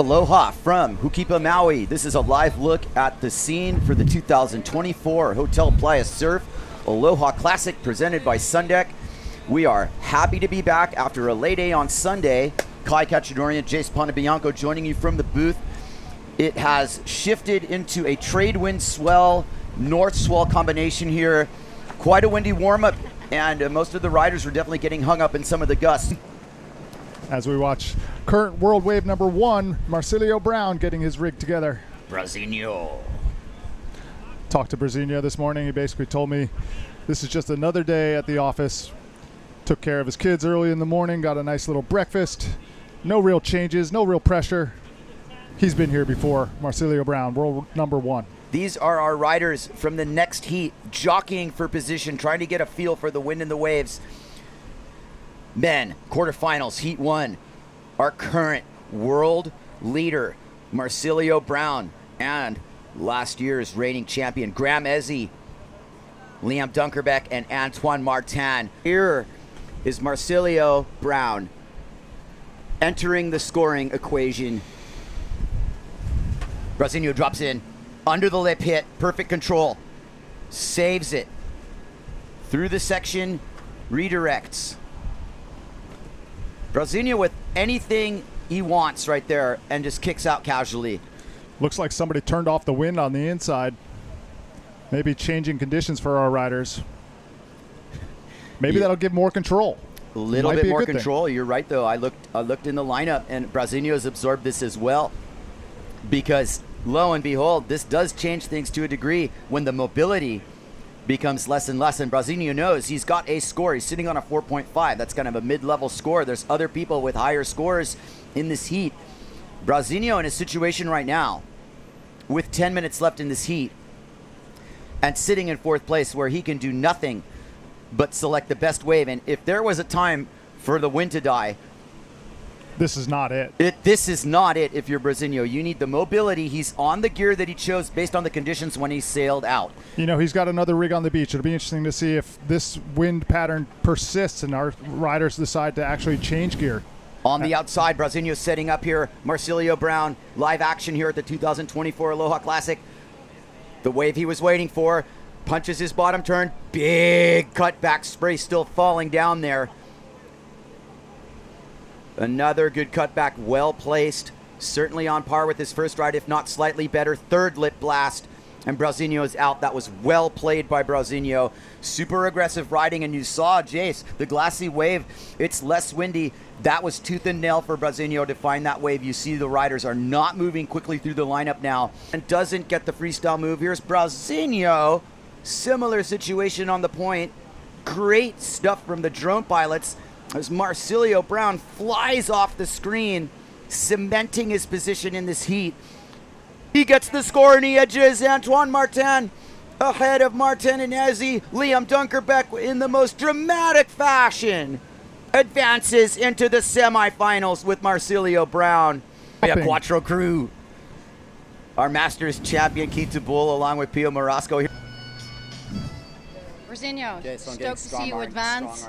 Aloha from Hukipa, Maui. This is a live look at the scene for the 2024 Hotel PLAYA Surf Aloha Classic presented by Sundeck. We are happy to be back after a late day on Sunday. Kai Katchadourain, Jace Panebianco joining you from the booth. It has shifted into a trade wind swell, north swell combination here. Quite a windy warm-up, and most of the riders were definitely getting hung up in some of the gusts. As we watch current world wave number 1, Marcelio Brown getting his rig together. Brasinho. Talked to Brasinho this morning. He basically told me this is just another day at the office. Took care of his kids early in the morning, got a nice little breakfast. No real changes, no real pressure. He's been here before. Marcilio Browne, world number 1. These are our riders from the next heat, jockeying for position, trying to get a feel for the wind and the waves. Men, quarterfinals, heat 1. Our current world leader, Marcelio Brown, and last year's reigning champion, Graham Ezzy, Liam Dunkerbeck, and Antoine Martin. Here is Marcelio Brown entering the scoring equation. Brasinho drops in, under the lip hit, perfect control, saves it. Through the section, redirects. Brasinho with anything he wants right there and just kicks out casually. Looks like somebody turned off the wind on the inside. Maybe changing conditions for our riders. Maybe that'll give more control. A little bit more control. You're right, though. I looked in the lineup, and Brasinho has absorbed this as well. Because, lo and behold, this does change things to a degree when the mobility becomes less and less. And Brasinho knows he's got a score. He's sitting on a 4.5. That's kind of a mid-level score. There's other people with higher scores in this heat. Brasinho in a situation right now with 10 minutes left in this heat and sitting in 4th place where he can do nothing but select the best wave. And if there was a time for the wind to die, this is not it. This is not it if you're Brasinho. You need the mobility. He's on the gear that he chose based on the conditions when he sailed out. You know, he's got another rig on the beach. It'll be interesting to see if this wind pattern persists and our riders decide to actually change gear. On the outside, Brasinho setting up here. Marcelio Brown, live action here at the 2024 Aloha Classic. The wave he was waiting for. Punches his bottom turn. Big cutback spray still falling down there. Another good cutback, well placed. Certainly on par with his first ride, if not slightly better. 3rd lip blast, and Brasinho is out. That was well played by Brasinho. Super aggressive riding, and you saw, Jace, the glassy wave. It's less windy. That was tooth and nail for Brasinho to find that wave. You see the riders are not moving quickly through the lineup now and doesn't get the freestyle move. Here's Brasinho. Similar situation on the point. Great stuff from the drone pilots as Marcilio Brown flies off the screen, cementing his position in this heat. He gets the score and he edges Antoine Martin ahead of Martin and Ezzy. Liam Dunkerbeck in the most dramatic fashion advances into the semifinals with Marcelio Brown. Quattro crew. Our Masters champion Keith Bull along with Pio Marasco here. Brasinho, stoked to see you advance.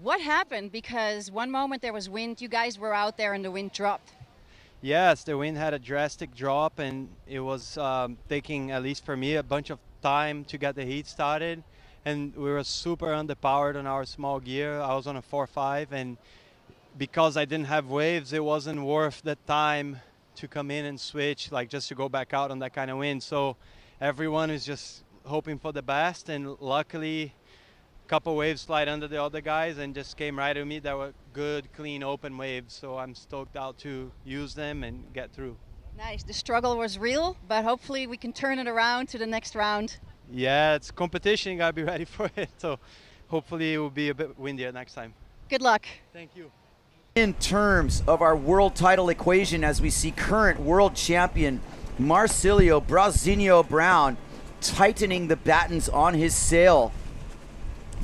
What happened? Because one moment there was wind, you guys were out there and the wind dropped. Yes, the wind had a drastic drop and it was taking, at least for me, a bunch of time to get the heat started. And we were super underpowered on our small gear. I was on a 4.5 and because I didn't have waves, it wasn't worth the time to come in and switch, like just to go back out on that kind of wind. So everyone is just hoping for the best, and luckily a couple waves slide under the other guys and just came right at me. That were good, clean, open waves, so I'm stoked out to use them and get through. Nice. The struggle was real, but hopefully we can turn it around to the next round. Yeah, it's competition, you gotta be ready for it, so hopefully it will be a bit windier next time. Good luck. Thank you. In terms of our world title equation, as we see current world champion Marcelio Brasinho Brown tightening the battens on his sail,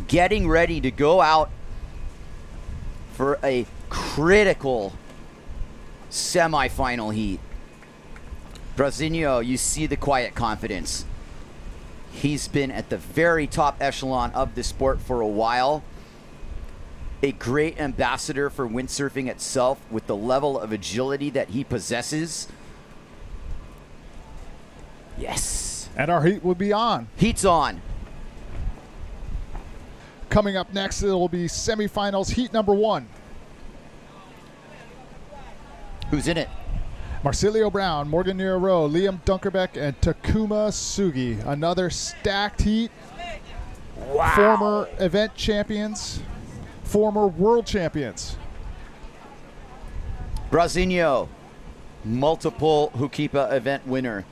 getting ready to go out for a critical semifinal heat. Brasinho, you see the quiet confidence. He's been at the very top echelon of the sport for a while. a great ambassador for windsurfing itself with the level of agility that he possesses. Yes. And our heat will be on. Heat's on. Coming up next, it will be semifinals heat number 1. Who's in it? Marcilio Browne, Morgan Nero, Liam Dunkerbeck, and Takuma Sugi. Another stacked heat. Wow. Former event champions, former world champions. Brasinho, multiple Hukipa event winner.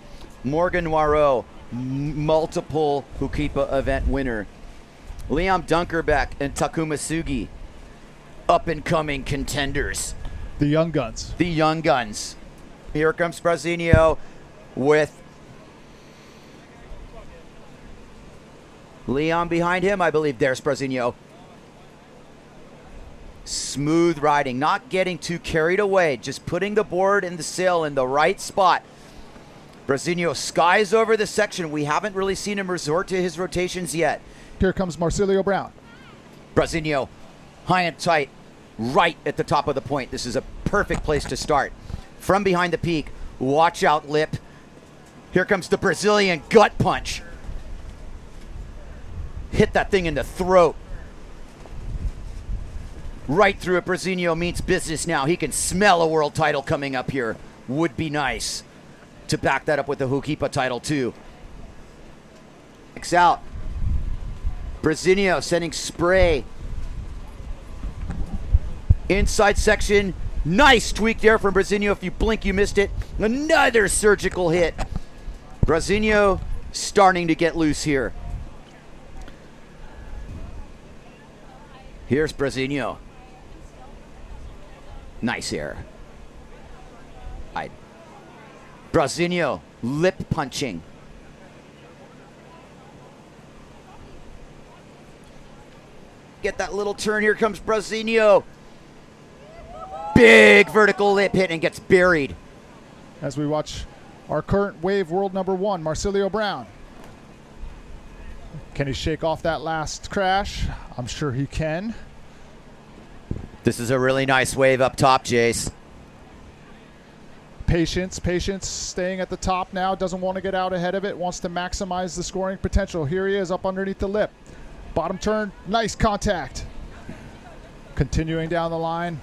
Morgan Noiro, multiple Hukipa event winner. Liam Dunkerbeck and Takuma Sugi, up-and-coming contenders. The young guns. The young guns. Here comes Brasinho with Leon behind him. I believe there's Brasinho. Smooth riding, not getting too carried away, just putting the board and the sail in the right spot. Brasinho skies over the section. We haven't really seen him resort to his rotations yet. Here comes Marcilio Browne. Brasinho, high and tight, right at the top of the point. This is a perfect place to start. From behind the peak, watch out, lip. Here comes the Brazilian gut punch. Hit that thing in the throat. Right through it. Brasinho means business now. He can smell a world title coming up here. Would be nice to back that up with the Hukipa title too. Next out. Brasinho sending spray. Inside section. Nice tweak there from Brasinho. If you blink, you missed it. Another surgical hit. Brasinho starting to get loose here. Here's Brasinho. Nice air. Brasinho lip punching. Get that little turn. Here comes Brasinho. Big vertical lip hit and gets buried. As we watch our current wave world number 1, Marcilio Browne. Can he shake off that last crash? I'm sure he can. This is a really nice wave up top, Jace. Patience, staying at the top now. Doesn't want to get out ahead of it. Wants to maximize the scoring potential. Here he is up underneath the lip. Bottom turn, nice contact. Continuing down the line.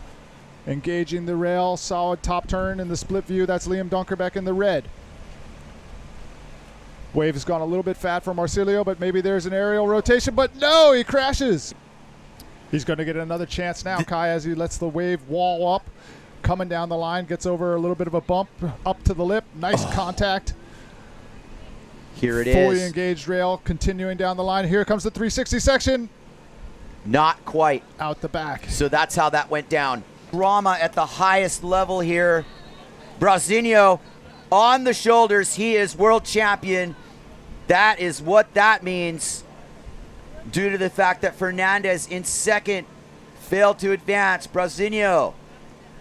Engaging the rail, solid top turn in the split view. That's Liam Dunkerbeck in the red. Wave has gone a little bit fat for Marcilio, but maybe there's an aerial rotation, but no, he crashes. He's going to get another chance now, Kai, as he lets the wave wall up. Coming down the line, gets over a little bit of a bump up to the lip. Nice contact. Here it is. Fully engaged rail, continuing down the line. Here comes the 360 section. Not quite. Out the back. So that's how that went down. Drama at the highest level here. Brasinho on the shoulders. He is world champion. That is what that means. Due to the fact that Fernández in second failed to advance. Brasinho,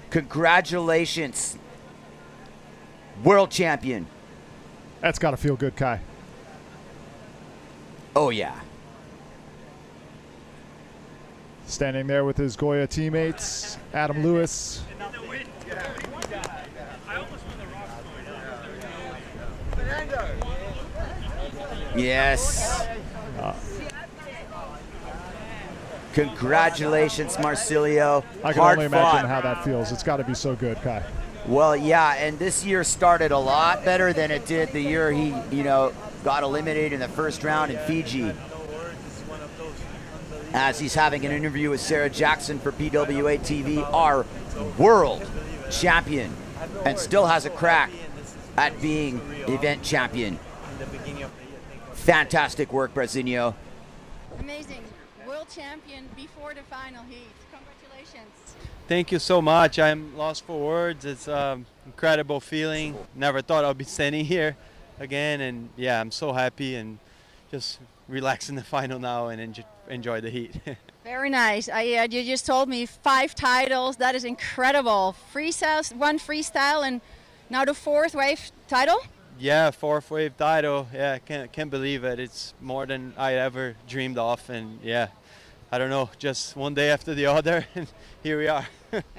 congratulations. World champion. That's got to feel good, Kai. Oh, yeah. Standing there with his Goya teammates, Adam Lewis. Yes. Congratulations, Marcilio. I can only imagine how that feels. It's got to be so good, Kai. Well, yeah, and this year started a lot better than it did the year he, got eliminated in the first round in Fiji. As he's having an interview with Sarah Jackson for PWA TV, our world champion, and still has a crack at being event champion. Fantastic work, Brasinho. Amazing. World champion before the final heat. Congratulations. Thank you so much. I'm lost for words. It's an incredible feeling. Never thought I'd be standing here again. And yeah, I'm so happy and just relax in the final now and enjoy the heat. Very nice. You just told me 5 titles. That is incredible. Freestyle, 1 freestyle, and now the 4th wave title? Yeah, 4th wave title. Yeah, I can't believe it. It's more than I ever dreamed of. And yeah, I don't know, just one day after the other, and here we are.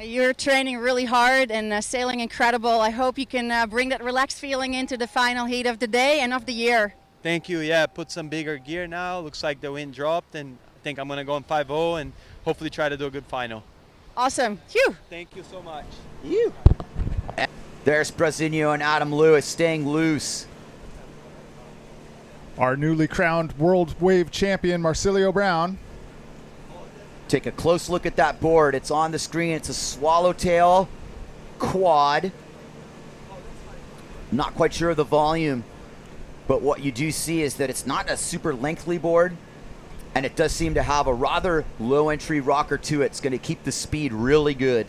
You're training really hard and sailing incredible. I hope you can bring that relaxed feeling into the final heat of the day and of the year. Thank you. Yeah, put some bigger gear now. Looks like the wind dropped, and I think I'm going to go on 5-0 and hopefully try to do a good final. Awesome. Phew. Thank you so much. You. There's Brasinho and Adam Lewis staying loose. Our newly crowned World Wave Champion, Marcelio Brown. Take a close look at that board. It's on the screen. It's a swallowtail quad. Not quite sure of the volume, but what you do see is that it's not a super lengthy board, and it does seem to have a rather low entry rocker to it. It's going to keep the speed really good.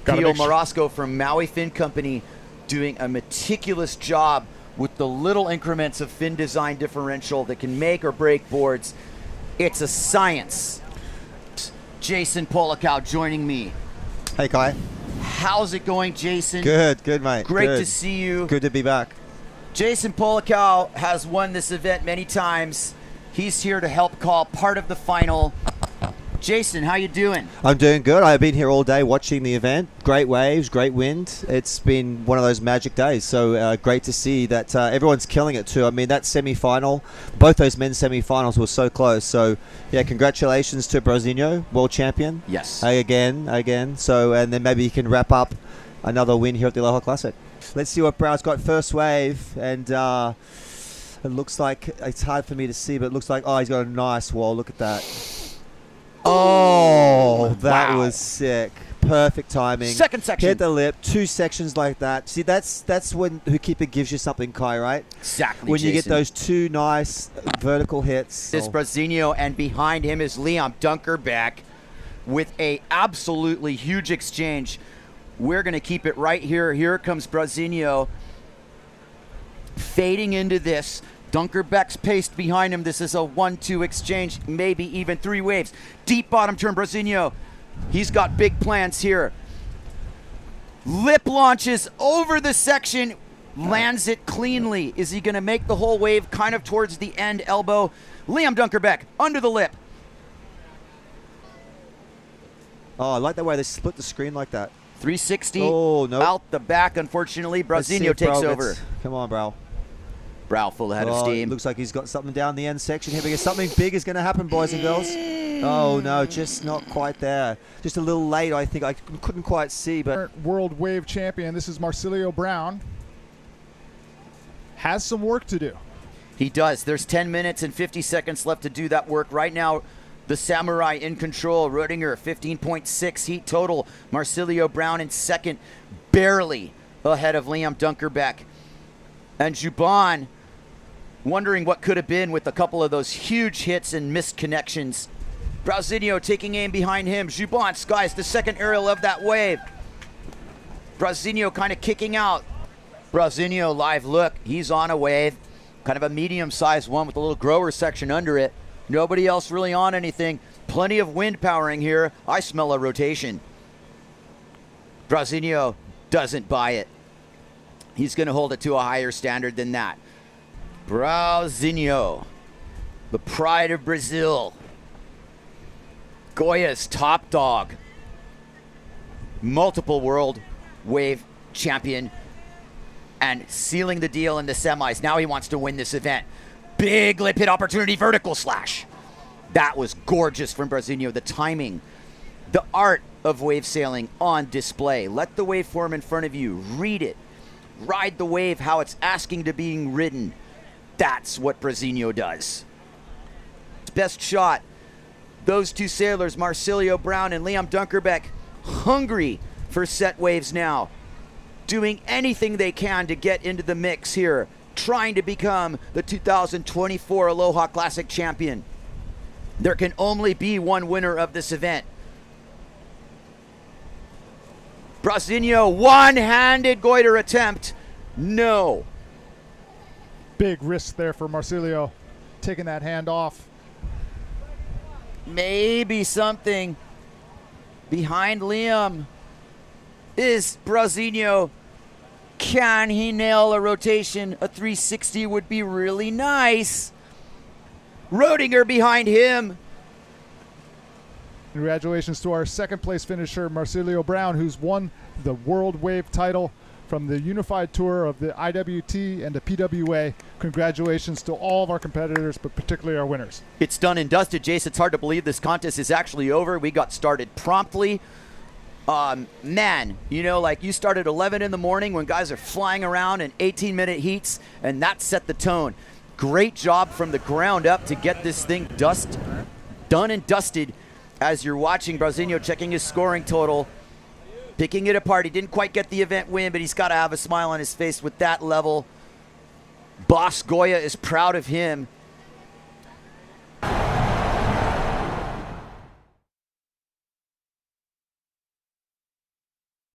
Pio Marasco from Maui Fin Company doing a meticulous job with the little increments of fin design differential that can make or break boards. It's a science. Jason Polakow joining me. Hey, Kai. How's it going, Jason? Good, mate. Great Good. to see you. Good to be back. Jason Polakow has won this event many times. He's here to help call part of the final. Jason, how you doing? I'm doing good. I've been here all day watching the event. Great waves, great wind. It's been one of those magic days. So great to see that everyone's killing it too. I mean, that semi-final, both those men's semi-finals were so close. So yeah, congratulations to Brasinho, world champion. Yes. Again. So, and then maybe he can wrap up another win here at the Aloha Classic. Let's see what Brown's got first wave, and it looks like, it's hard for me to see, but it looks like, oh, he's got a nice wall. Look at that. Oh, that was sick. Perfect timing. Second section. Hit the lip. 2 sections like that. See, that's when Hookeeper gives you something, Kai, right? Exactly, when Jason. you get those 2 nice vertical hits. This Brasinho, and behind him is Liam Dunkerbeck with a absolutely huge exchange. We're going to keep it right here. Here comes Brasinho fading into this. Dunkerbeck's paced behind him. This is a 1-2 exchange, maybe even 3 waves. Deep bottom turn, Brasinho. He's got big plans here. Lip launches over the section, lands it cleanly. Is he going to make the whole wave kind of towards the end elbow? Liam Dunkerbeck under the lip. Oh, I like the way they split the screen like that. 360 out the back, unfortunately. Brasinho takes over. Come on, Brow. Brow full ahead of steam. Looks like he's got something down the end section here because something big is going to happen, boys and girls. Oh, no, just not quite there. Just a little late, I think. I couldn't quite see, but... World Wave Champion, this is Marcilio Browne. Has some work to do. He does. There's 10 minutes and 50 seconds left to do that work. Right now, the Samurai in control. Rodinger, 15.6 heat total. Marcilio Browne in second, barely ahead of Liam Dunkerbeck. And Juban wondering what could have been with a couple of those huge hits and missed connections. Brasinho taking aim behind him. Juban skies the second aerial of that wave. Brasinho kind of kicking out. Brasinho live look. He's on a wave. Kind of a medium-sized one with a little grower section under it. Nobody else really on anything. Plenty of wind powering here. I smell a rotation. Brasinho doesn't buy it. He's going to hold it to a higher standard than that. Brasinho, the pride of Brazil. Goya's top dog. Multiple world wave champion. And sealing the deal in the semis. Now he wants to win this event. Big lip hit opportunity, vertical slash. That was gorgeous from Brasinho. The timing, the art of wave sailing on display. Let the waveform in front of you. Read it. Ride the wave how it's asking to being ridden. That's what Brasinho does. Best shot. Those 2 sailors, Marcelio Brown and Liam Dunkerbeck, hungry for set waves now. Doing anything they can to get into the mix here. Trying to become the 2024 Aloha Classic champion. There can only be one winner of this event. Brasinho, one-handed goiter attempt. No. Big risk there for Marcilio, taking that hand off. Maybe something behind Liam is Brasinho. Can he nail a rotation? A 360 would be really nice. Rodinger behind him. Congratulations to our second place finisher, Marcilio Browne, who's won the World Wave title from the Unified Tour of the IWT and the PWA. Congratulations to all of our competitors, but particularly our winners. It's done and dusted, Jace. It's hard to believe this contest is actually over. We got started promptly. Man, you know, like you start at 11 in the morning when guys are flying around in 18-minute heats, and that set the tone. Great job from the ground up to get this thing done and dusted. As you're watching Brauzinho checking his scoring total, picking it apart. He didn't quite get the event win, but he's got to have a smile on his face with that level. Boss Goya is proud of him.